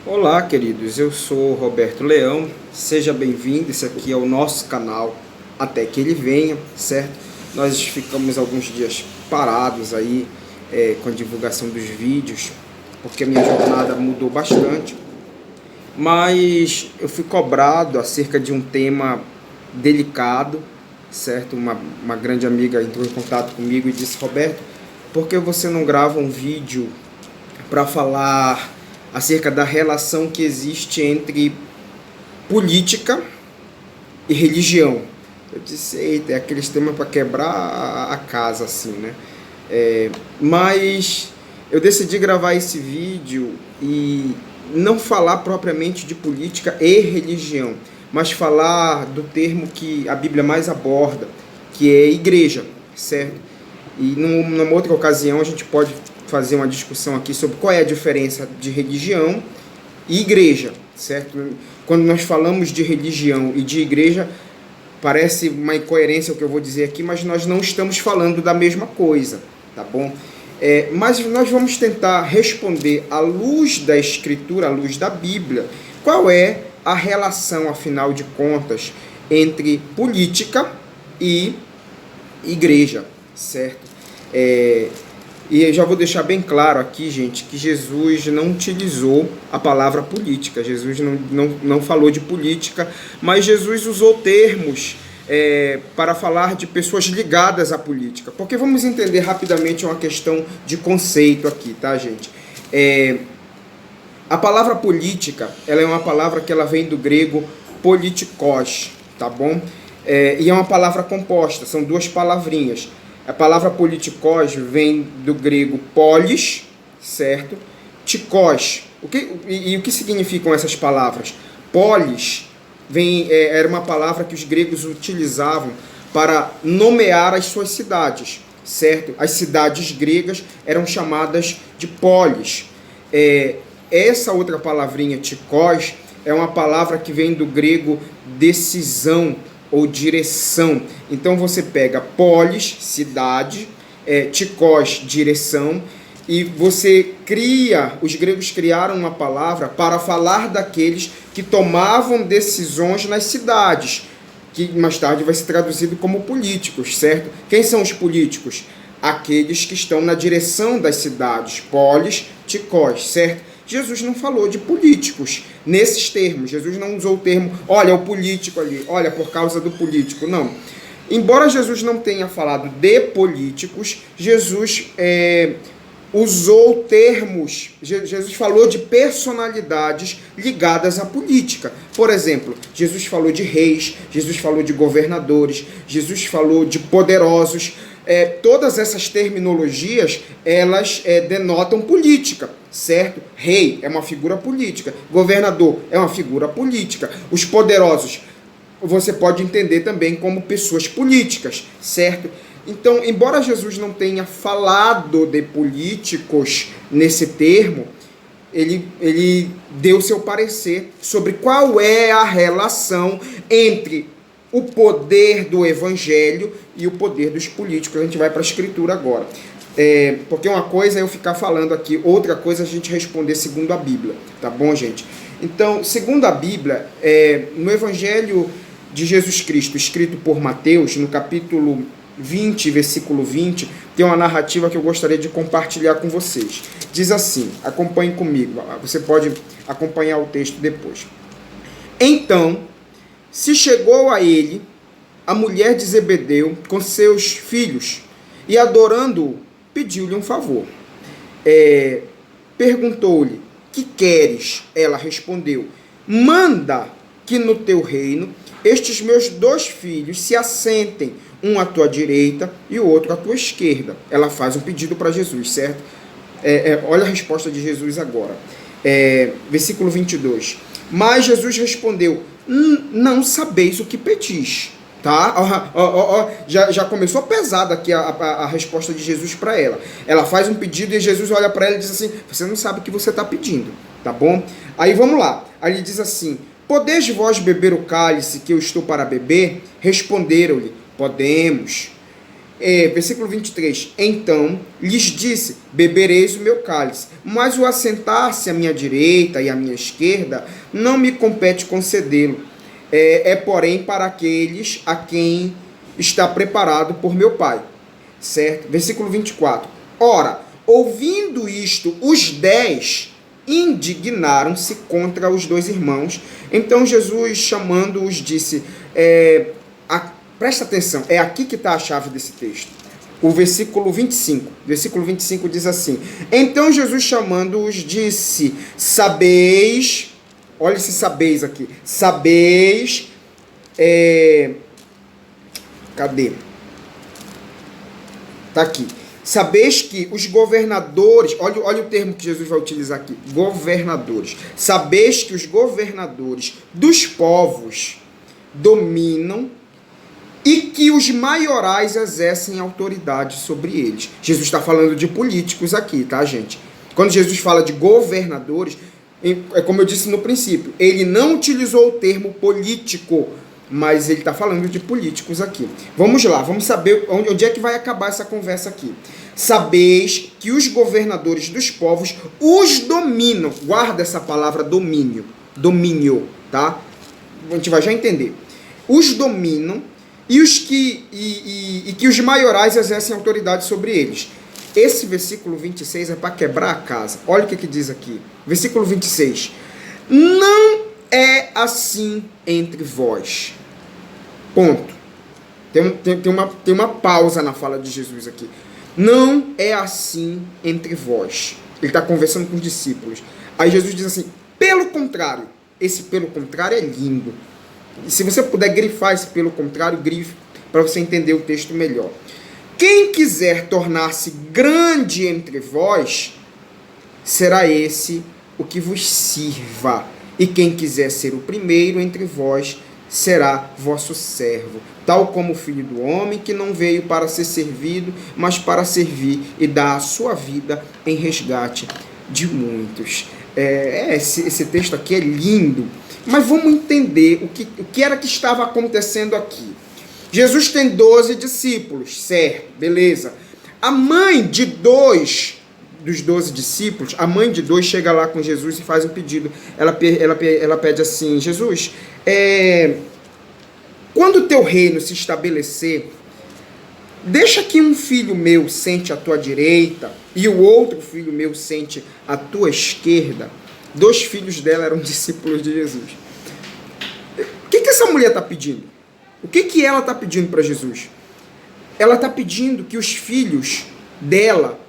Olá, queridos, eu sou Roberto Leão, seja bem-vindo. Esse aqui é o nosso canal Até Que Ele Venha, certo? Nós ficamos alguns dias parados aí com a divulgação dos vídeos, porque a minha jornada mudou bastante, mas eu fui cobrado acerca de um tema delicado, certo? Uma grande amiga entrou em contato comigo e disse: Roberto, por que você não grava um vídeo para falar acerca da relação que existe entre política e religião? Eu disse: eita, é aqueles temas para quebrar a casa, assim, né? Mas eu decidi gravar esse vídeo e não falar propriamente de política e religião, mas falar do termo que a Bíblia mais aborda, que é igreja, certo? E numa outra ocasião a gente pode fazer uma discussão aqui sobre qual é a diferença de religião e igreja, certo? Quando nós falamos de religião e de igreja, parece uma incoerência o que eu vou dizer aqui, mas nós não estamos falando da mesma coisa, tá bom? Mas nós vamos tentar responder à luz da Escritura, à luz da Bíblia, qual é a relação, afinal de contas, entre política e igreja, certo? E eu já vou deixar bem claro aqui, gente, que Jesus não utilizou a palavra política. Jesus não falou de política, mas Jesus usou termos para falar de pessoas ligadas à política. Porque vamos entender rapidamente uma questão de conceito aqui, tá, gente? A palavra política, ela é uma palavra que ela vem do grego politikos, tá bom? E é uma palavra composta, são duas palavrinhas. A palavra politikos vem do grego polis, certo? Tikos. O que significam essas palavras? Polis era uma palavra que os gregos utilizavam para nomear as suas cidades, certo? As cidades gregas eram chamadas de polis. Essa outra palavrinha, tikos, é uma palavra que vem do grego decisão ou direção. Então você pega polis, cidade, tikos, direção, e você os gregos criaram uma palavra para falar daqueles que tomavam decisões nas cidades, que mais tarde vai ser traduzido como políticos, certo? Quem são os políticos? Aqueles que estão na direção das cidades, polis, tikos, certo? Jesus não falou de políticos nesses termos. Jesus não usou o termo, olha, o político ali, olha, por causa do político. Não. Embora Jesus não tenha falado de políticos, Jesus usou termos, Jesus falou de personalidades ligadas à política. Por exemplo, Jesus falou de reis, Jesus falou de governadores, Jesus falou de poderosos. Todas essas terminologias, elas denotam política, certo? Rei é uma figura política, governador é uma figura política, os poderosos você pode entender também como pessoas políticas, certo? Então, embora Jesus não tenha falado de políticos nesse termo, ele deu seu parecer sobre qual é a relação entre o poder do evangelho e o poder dos políticos. A gente vai para a escritura agora. Porque uma coisa é eu ficar falando aqui, outra coisa é a gente responder segundo a Bíblia, tá bom, gente? Então, segundo a Bíblia, no evangelho de Jesus Cristo, escrito por Mateus, no capítulo 20, versículo 20, tem uma narrativa que eu gostaria de compartilhar com vocês. Diz assim, acompanhe comigo, você pode acompanhar o texto depois. Então, se chegou a ele a mulher de Zebedeu com seus filhos e, adorando-o, pediu-lhe um favor. Perguntou-lhe: que queres? Ela respondeu: manda que no teu reino estes meus 2 filhos se assentem, um à tua direita e o outro à tua esquerda. Ela faz um pedido para Jesus, certo? Olha a resposta de Jesus agora. Versículo 22. Mas Jesus respondeu: não sabeis o que pedis. Tá? Já começou pesada aqui a resposta de Jesus para ela. Ela faz um pedido e Jesus olha para ela e diz assim: você não sabe o que você está pedindo, tá bom? Aí vamos lá. Aí ele diz assim: podeis vós beber o cálice que eu estou para beber? Responderam-lhe: podemos. Versículo 23. Então lhes disse: bebereis o meu cálice, mas o assentar-se à minha direita e à minha esquerda não me compete concedê-lo. Porém, para aqueles a quem está preparado por meu Pai. Certo? Versículo 24. Ora, ouvindo isto, os 10 indignaram-se contra os 2 irmãos. Então Jesus, chamando-os, disse... presta atenção, é aqui que está a chave desse texto. O versículo 25. Versículo 25 diz assim: então Jesus, chamando-os, disse: sabeis... Olha esse sabeis aqui. Sabeis... cadê? Está aqui. Sabeis que os governadores... Olha o termo que Jesus vai utilizar aqui. Governadores. Sabeis que os governadores dos povos dominam e que os maiorais exercem autoridade sobre eles. Jesus está falando de políticos aqui, tá, gente? Quando Jesus fala de governadores, é como eu disse no princípio, ele não utilizou o termo político, mas ele está falando de políticos aqui. Vamos lá, vamos saber onde é que vai acabar essa conversa aqui. Sabeis que os governadores dos povos os dominam. Guarda essa palavra domínio. Domínio, tá? A gente vai já entender. Os dominam e que os maiorais exercem autoridade sobre eles. Esse versículo 26 é para quebrar a casa. Olha o que diz aqui. Versículo 26. Não é assim entre vós. Ponto. Tem uma pausa na fala de Jesus aqui. Não é assim entre vós. Ele está conversando com os discípulos. Aí Jesus diz assim: pelo contrário. Esse pelo contrário é lindo. E se você puder grifar esse pelo contrário, grife para você entender o texto melhor. Quem quiser tornar-se grande entre vós, será esse o que vos sirva. E quem quiser ser o primeiro entre vós, será vosso servo. Tal como o Filho do Homem, que não veio para ser servido, mas para servir e dar a sua vida em resgate de muitos. Esse texto aqui é lindo. Mas vamos entender o que era que estava acontecendo aqui. Jesus tem 12 discípulos, certo? Beleza. A mãe de 2 dos 12 discípulos, a mãe de 2 chega lá com Jesus e faz um pedido. Ela pede assim: Jesus, quando o teu reino se estabelecer, deixa que um filho meu sente à tua direita e o outro filho meu sente à tua esquerda. 2 filhos dela eram discípulos de Jesus. O que essa mulher está pedindo? O que ela está pedindo para Jesus? Ela está pedindo que os filhos dela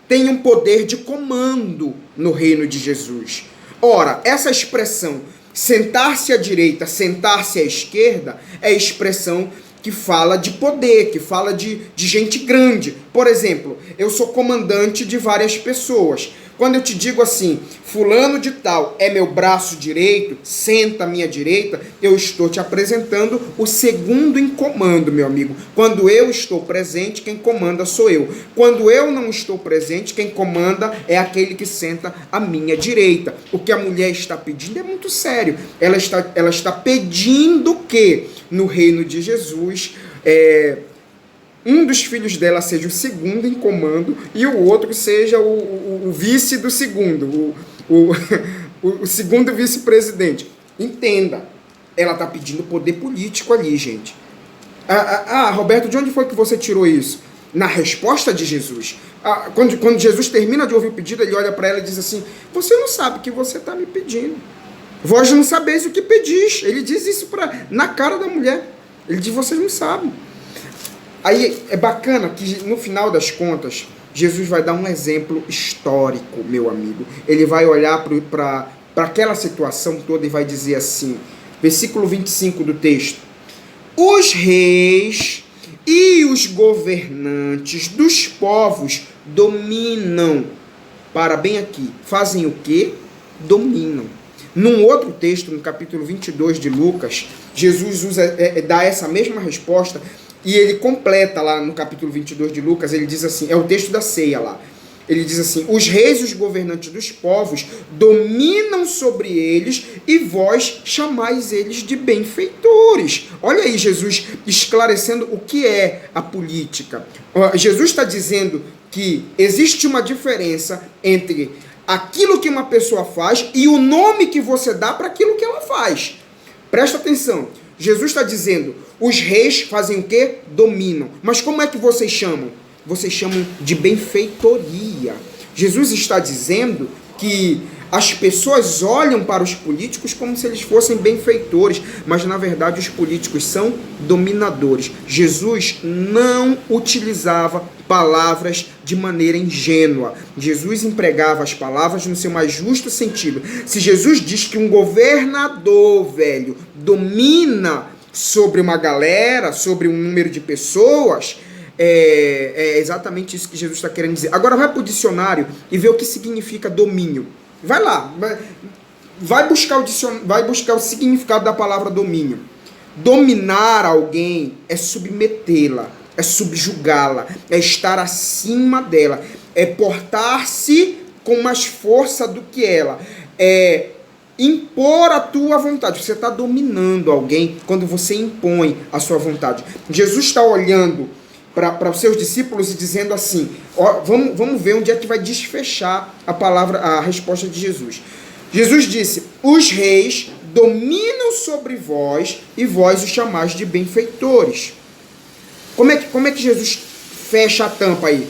tenham poder de comando no reino de Jesus. Ora, essa expressão, sentar-se à direita, sentar-se à esquerda, é a expressão que fala de poder, que fala de gente grande. Por exemplo, eu sou comandante de várias pessoas. Quando eu te digo assim, fulano de tal é meu braço direito, senta à minha direita, eu estou te apresentando o segundo em comando, meu amigo. Quando eu estou presente, quem comanda sou eu. Quando eu não estou presente, quem comanda é aquele que senta à minha direita. O que a mulher está pedindo é muito sério. Ela está pedindo que no reino de Jesus, um dos filhos dela seja o segundo em comando e o outro seja o vice do segundo, o segundo vice-presidente. Entenda, ela está pedindo poder político ali, gente. Roberto, de onde foi que você tirou isso? Na resposta de Jesus. Quando Jesus termina de ouvir o pedido, ele olha para ela e diz assim: você não sabe o que você está me pedindo. Vós não sabeis o que pedis. Ele diz isso na cara da mulher. Ele diz: vocês não sabem. Aí é bacana que no final das contas, Jesus vai dar um exemplo histórico, meu amigo. Ele vai olhar para aquela situação toda e vai dizer assim, versículo 25 do texto: os reis e os governantes dos povos dominam. Para bem aqui, fazem o quê? Dominam. Num outro texto, no capítulo 22 de Lucas, Jesus dá essa mesma resposta. E ele completa lá no capítulo 22 de Lucas, ele diz assim, é o texto da ceia lá. Ele diz assim: os reis e os governantes dos povos dominam sobre eles e vós chamais eles de benfeitores. Olha aí Jesus esclarecendo o que é a política. Jesus está dizendo que existe uma diferença entre aquilo que uma pessoa faz e o nome que você dá para aquilo que ela faz. Presta atenção. Jesus está dizendo: os reis fazem o quê? Dominam. Mas como é que vocês chamam? Vocês chamam de benfeitoria. Jesus está dizendo que as pessoas olham para os políticos como se eles fossem benfeitores, mas na verdade os políticos são dominadores. Jesus não utilizava palavras de maneira ingênua. Jesus empregava as palavras no seu mais justo sentido. Se Jesus diz que um governador, velho, domina sobre uma galera, sobre um número de pessoas, é exatamente isso que Jesus está querendo dizer. Agora vai para o dicionário e vê o que significa domínio. Vai lá, vai buscar o significado da palavra domínio. Dominar alguém é submetê-la, é subjugá-la, é estar acima dela, é portar-se com mais força do que ela, é impor a tua vontade. Você está dominando alguém quando você impõe a sua vontade. Jesus está olhando para os seus discípulos e dizendo assim: ó, vamos ver onde é que vai desfechar a resposta de Jesus. Jesus disse: os reis dominam sobre vós e vós os chamais de benfeitores. Como é que Jesus fecha a tampa aí?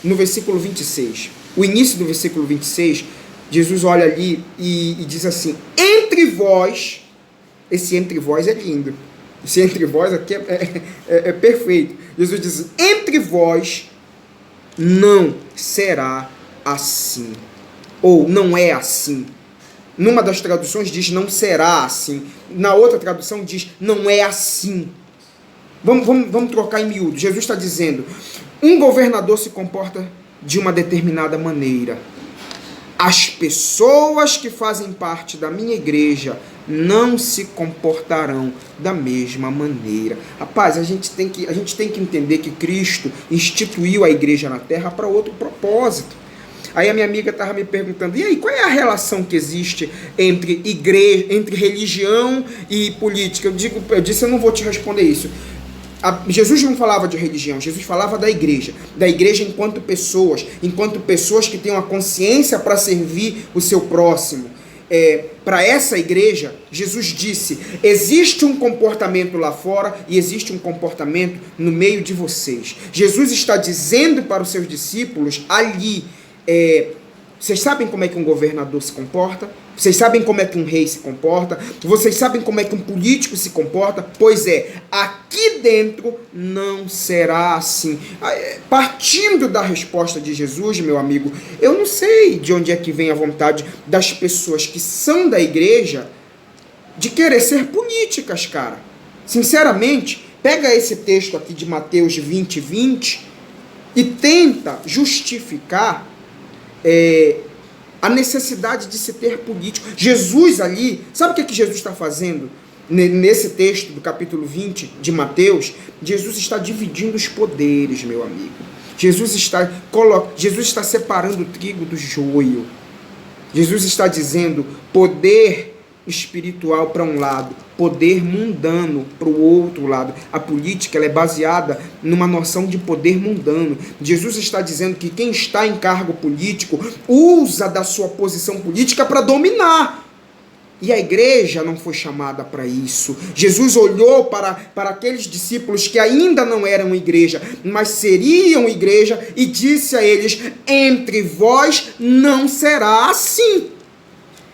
No versículo 26. O início do versículo 26, Jesus olha ali e diz assim: entre vós, esse entre vós é lindo. Esse entre vós aqui é perfeito. Jesus diz: entre vós não será assim. Ou não é assim. Numa das traduções diz não será assim. Na outra tradução diz não é assim. Vamos trocar em miúdo. Jesus está dizendo: um governador se comporta de uma determinada maneira. As pessoas que fazem parte da minha igreja não se comportarão da mesma maneira. Rapaz, a gente tem que entender que Cristo instituiu a igreja na terra para outro propósito. Aí a minha amiga estava me perguntando: e aí, qual é a relação que existe entre igreja, entre religião e política? Eu disse: eu não vou te responder isso. Jesus não falava de religião, Jesus falava da igreja enquanto pessoas que têm uma consciência para servir o seu próximo. Para essa igreja, Jesus disse: existe um comportamento lá fora e existe um comportamento no meio de vocês. Jesus está dizendo para os seus discípulos ali: vocês sabem como é que um governador se comporta? Vocês sabem como é que um rei se comporta? Vocês sabem como é que um político se comporta? Pois aqui dentro não será assim. Partindo da resposta de Jesus, meu amigo, eu não sei de onde é que vem a vontade das pessoas que são da igreja de querer ser políticas, cara. Sinceramente, pega esse texto aqui de Mateus 20:20 e tenta justificar a necessidade de se ter político. Jesus ali, sabe o que Jesus está fazendo? Nesse texto do capítulo 20 de Mateus, Jesus está dividindo os poderes, meu amigo. Jesus está separando o trigo do joio. Jesus está dizendo poder espiritual para um lado, poder mundano para o outro lado. A política ela é baseada numa noção de poder mundano. Jesus está dizendo que quem está em cargo político usa da sua posição política para dominar. E a igreja não foi chamada para isso. Jesus olhou para aqueles discípulos que ainda não eram igreja, mas seriam igreja, e disse a eles: entre vós não será assim.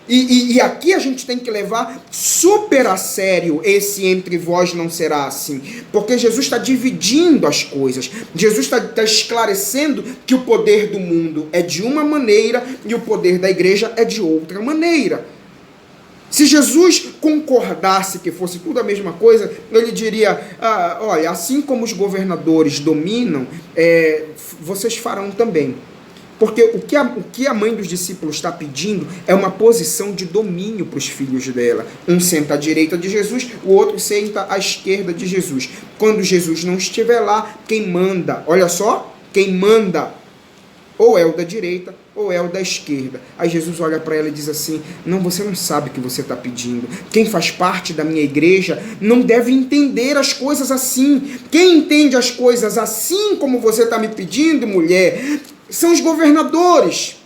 E aqui a gente tem que levar super a sério esse entre vós não será assim, porque Jesus está dividindo as coisas. Jesus está esclarecendo que o poder do mundo é de uma maneira e o poder da igreja é de outra maneira. Se Jesus concordasse que fosse tudo a mesma coisa, ele diria: olha, assim como os governadores dominam, vocês farão também. Porque o que a mãe dos discípulos está pedindo é uma posição de domínio para os filhos dela. Um senta à direita de Jesus, o outro senta à esquerda de Jesus. Quando Jesus não estiver lá, quem manda? Olha só, quem manda ou é o da direita, ou é o da esquerda. Aí Jesus olha para ela e diz assim: não, você não sabe o que você está pedindo. Quem faz parte da minha igreja não deve entender as coisas assim. Quem entende as coisas assim como você está me pedindo, mulher, são os governadores,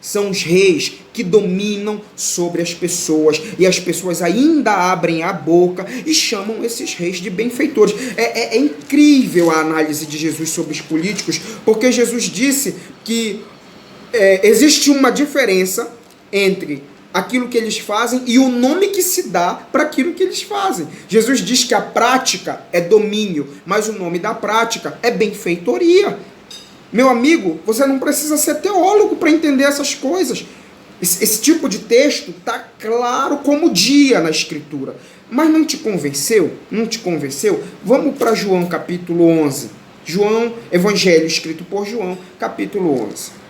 são os reis que dominam sobre as pessoas, e as pessoas ainda abrem a boca e chamam esses reis de benfeitores. É incrível a análise de Jesus sobre os políticos, porque Jesus disse que existe uma diferença entre aquilo que eles fazem e o nome que se dá para aquilo que eles fazem. Jesus diz que a prática é domínio, mas o nome da prática é benfeitoria. Meu amigo, você não precisa ser teólogo para entender essas coisas. Esse tipo de texto está claro como dia na Escritura. Mas não te convenceu? Não te convenceu? Vamos para João capítulo 11. João, Evangelho escrito por João, capítulo 11.